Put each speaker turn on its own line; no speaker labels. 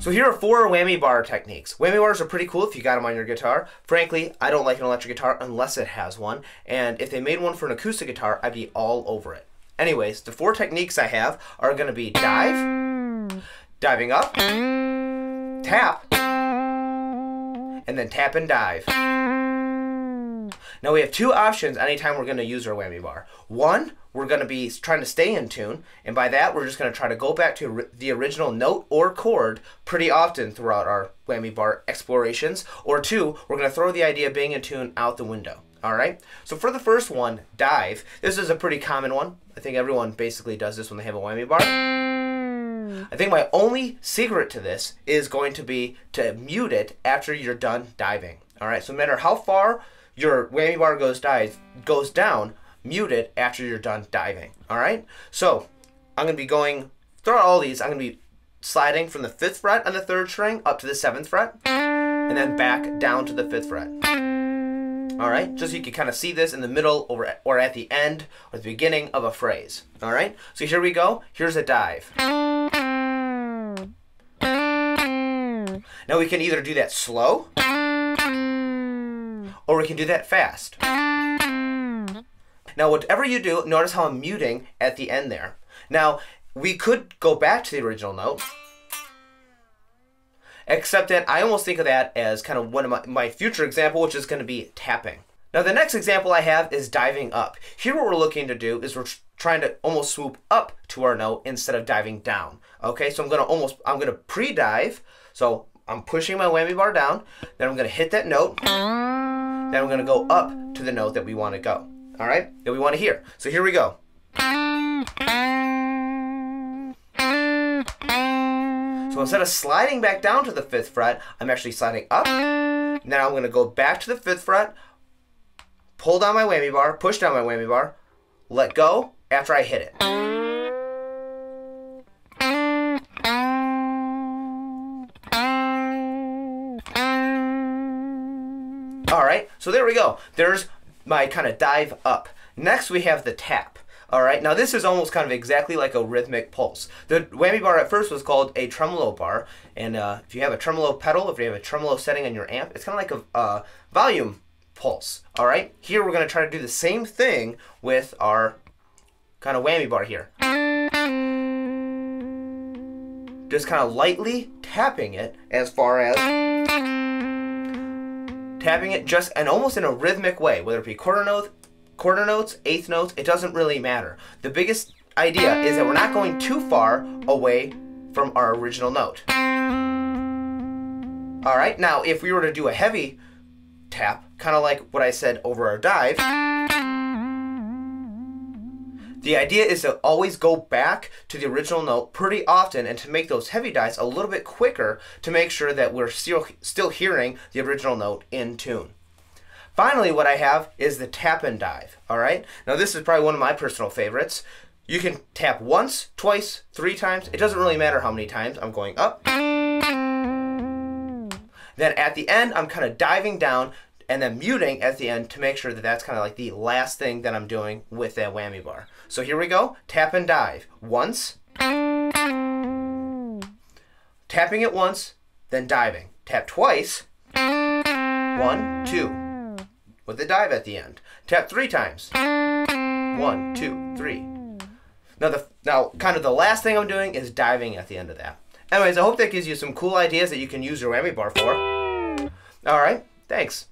So here are 4 whammy bar techniques. Whammy bars are pretty cool if you got them on your guitar. Frankly, I don't like an electric guitar unless it has one, and if they made one for an acoustic guitar, I'd be all over it. Anyways, the 4 techniques I have are going to be dive, diving up, tap, and then tap and dive. Now we have 2 options anytime we're going to use our whammy bar. One, we're going to be trying to stay in tune, and by that we're just going to try to go back to the original note or chord pretty often throughout our whammy bar explorations. Or 2, we're going to throw the idea of being in tune out the window. Alright, so for the first one, dive, this is a pretty common one. I think everyone basically does this when they have a whammy bar. I think my only secret to this is going to be to mute it after you're done diving. Alright, so no matter how far your whammy bar goes down, mute it after you're done diving. Alright, so I'm going to be going, throughout all these, I'm going to be sliding from the 5th fret on the 3rd string up to the 7th fret, and then back down to the 5th fret. Alright, just so you can kind of see this in the middle or at the end or the beginning of a phrase. Alright, so here we go. Here's a dive. Now we can either do that slow or we can do that fast. Now whatever you do, notice how I'm muting at the end there. Now we could go back to the original note, except that I almost think of that as kind of one of my future example, which is going to be tapping. Now the next example I have is diving up. Here what we're looking to do is we're trying to almost swoop up to our note instead of diving down. Okay, so I'm going to pre-dive. So I'm pushing my whammy bar down, then I'm going to hit that note, then I'm going to go up to the note that we want to go. All right, that we want to hear. So here we go. So instead of sliding back down to the 5th fret, I'm actually sliding up. Now I'm going to go back to the 5th fret, pull down my whammy bar, push down my whammy bar, let go after I hit it. Alright, so there we go. There's my kind of dive up. Next we have the tap. Alright, now this is almost kind of exactly like a rhythmic pulse. The whammy bar at first was called a tremolo bar, and if you have a tremolo pedal, if you have a tremolo setting on your amp, it's kind of like a volume pulse. Alright, here we're going to try to do the same thing with our kind of whammy bar here. Just kind of lightly tapping it as far as tapping it just and almost in a rhythmic way, whether it be quarter notes, eighth notes, it doesn't really matter. The biggest idea is that we're not going too far away from our original note. Alright, now if we were to do a heavy tap, kind of like what I said over our dive, the idea is to always go back to the original note pretty often and to make those heavy dives a little bit quicker to make sure that we're still hearing the original note in tune. Finally, what I have is the tap and dive. Alright, now this is probably one of my personal favorites. You can tap once, twice, 3 times. It doesn't really matter how many times. I'm going up. Then at the end, I'm kind of diving down and then muting at the end to make sure that that's kind of like the last thing that I'm doing with that whammy bar. So here we go. Tap and dive. Once. Tapping it once, then diving. Tap twice. 1, 2. With the dive at the end. Tap 3 times. 1, 2, 3. Now, kind of the last thing I'm doing is diving at the end of that. Anyways, I hope that gives you some cool ideas that you can use your whammy bar for. Alright, thanks.